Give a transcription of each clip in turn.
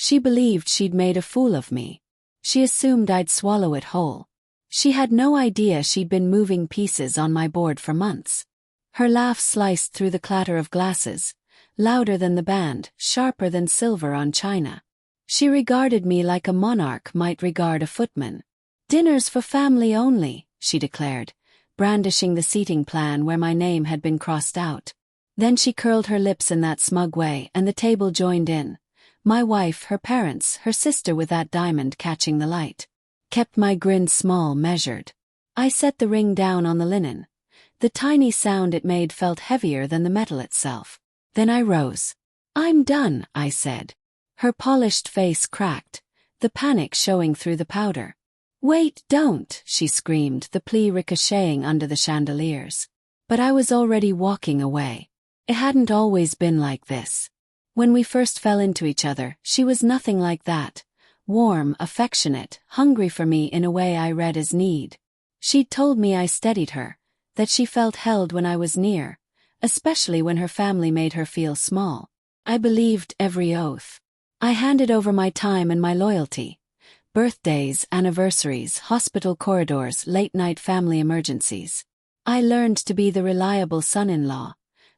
She believed she'd made a fool of me. She assumed I'd swallow it whole. She had no idea she'd been moving pieces on my board for months. Her laugh sliced through the clatter of glasses, louder than the band, sharper than silver on china. She regarded me like a monarch might regard a footman. "Dinner's for family only," she declared, brandishing the seating plan where my name had been crossed out. Then she curled her lips in that smug way and the table joined in. My wife, her parents, her sister with that diamond catching the light. Kept my grin small, measured. I set the ring down on the linen. The tiny sound it made felt heavier than the metal itself. Then I rose. "I'm done," I said. Her polished face cracked, the panic showing through the powder. "Wait, don't," she screamed, the plea ricocheting under the chandeliers. But I was already walking away. It hadn't always been like this. When we first fell into each other, she was nothing like that. Warm, affectionate, hungry for me in a way I read as need. She'd told me I steadied her, that she felt held when I was near, especially when her family made her feel small. I believed every oath. I handed over my time and my loyalty. Birthdays, anniversaries, hospital corridors, late-night family emergencies. I learned to be the reliable son-in-law,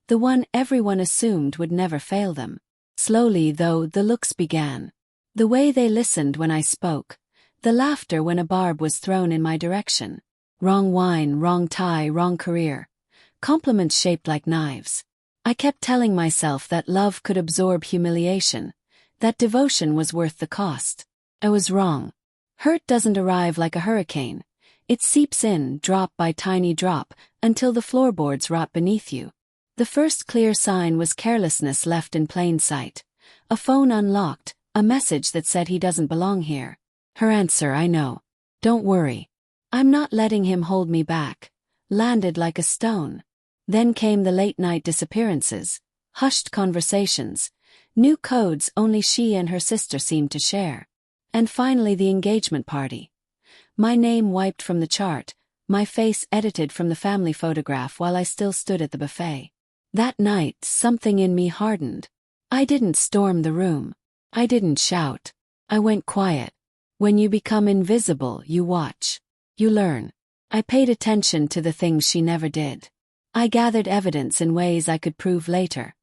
the one everyone assumed would never fail them. Slowly, though, the looks began. The way they listened when I spoke, the laughter when a barb was thrown in my direction. Wrong wine, wrong tie, wrong career. Compliments shaped like knives. I kept telling myself that love could absorb humiliation, that devotion was worth the cost. I was wrong. Hurt doesn't arrive like a hurricane. It seeps in, drop by tiny drop, until the floorboards rot beneath you. The first clear sign was carelessness left in plain sight. A phone unlocked, a message that said he doesn't belong here. Her answer, "I know. Don't worry. I'm not letting him hold me back," landed like a stone. Then came the late-night disappearances, hushed conversations, new codes only she and her sister seemed to share. And finally the engagement party. My name wiped from the chart, my face edited from the family photograph while I still stood at the buffet. That night, something in me hardened. I didn't storm the room. I didn't shout. I went quiet. When you become invisible, you watch. You learn. I paid attention to the things she never did. I gathered evidence in ways I could prove later.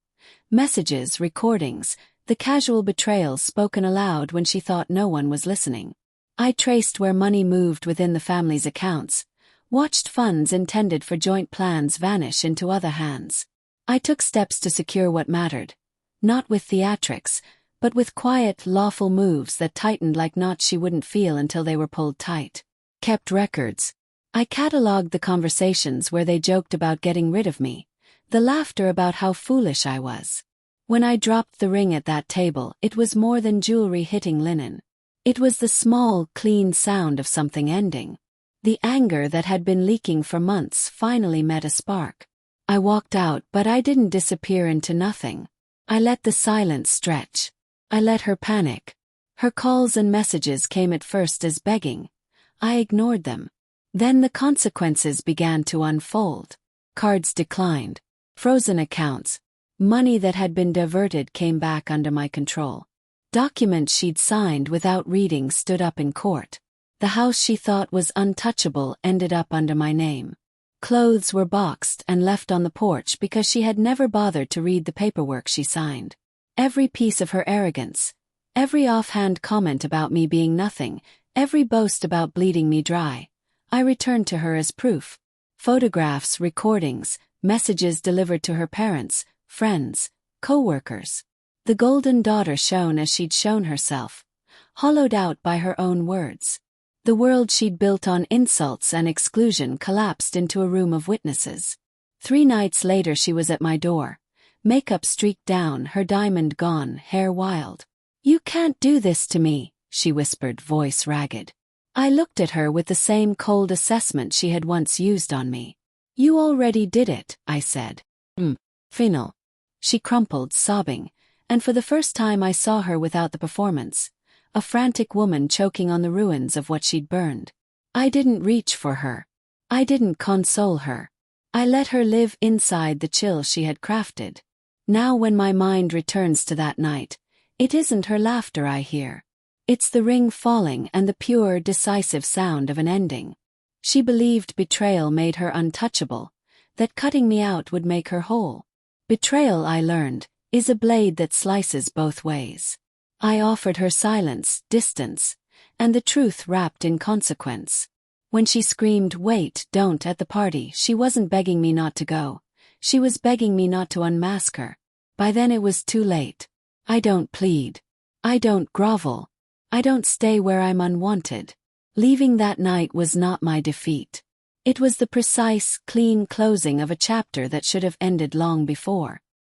Messages, recordings, the casual betrayals spoken aloud when she thought no one was listening. I traced where money moved within the family's accounts, watched funds intended for joint plans vanish into other hands. I took steps to secure what mattered, not with theatrics, but with quiet, lawful moves that tightened like knots she wouldn't feel until they were pulled tight. Kept records. I catalogued the conversations where they joked about getting rid of me, the laughter about how foolish I was. When I dropped the ring at that table, it was more than jewelry hitting linen. It was the small, clean sound of something ending. The anger that had been leaking for months finally met a spark. I walked out, but I didn't disappear into nothing. I let the silence stretch. I let her panic. Her calls and messages came at first as begging. I ignored them. Then the consequences began to unfold. Cards declined. Frozen accounts. Money that had been diverted came back under my control. Documents she'd signed without reading stood up in court. The house she thought was untouchable ended up under my name. Clothes were boxed and left on the porch because she had never bothered to read the paperwork she signed. Every piece of her arrogance, every offhand comment about me being nothing, every boast about bleeding me dry, I returned to her as proof. Photographs, recordings, messages delivered to her parents, friends, co-workers. The golden daughter shone as she'd shown herself, hollowed out by her own words. The world she'd built on insults and exclusion collapsed into a room of witnesses. 3 nights later she was at my door. Makeup streaked down, her diamond gone, hair wild. "You can't do this to me," she whispered, voice ragged. I looked at her with the same cold assessment she had once used on me. "You already did it," I said. Final. She crumpled, sobbing, and for the first time I saw her without the performance. A frantic woman choking on the ruins of what she'd burned. I didn't reach for her. I didn't console her. I let her live inside the chill she had crafted. Now when my mind returns to that night, It isn't her laughter I hear. It's the ring falling and the pure, decisive sound of an ending. She believed betrayal made her untouchable, that cutting me out would make her whole. Betrayal, I learned, is a blade that slices both ways. I offered her silence, distance, and the truth wrapped in consequence. When she screamed, "Wait, don't," at the party, she wasn't begging me not to go. She was begging me not to unmask her. By then it was too late. I don't plead. I don't grovel. I don't stay where I'm unwanted. Leaving that night was not my defeat. It was the precise, clean closing of a chapter that should have ended long before.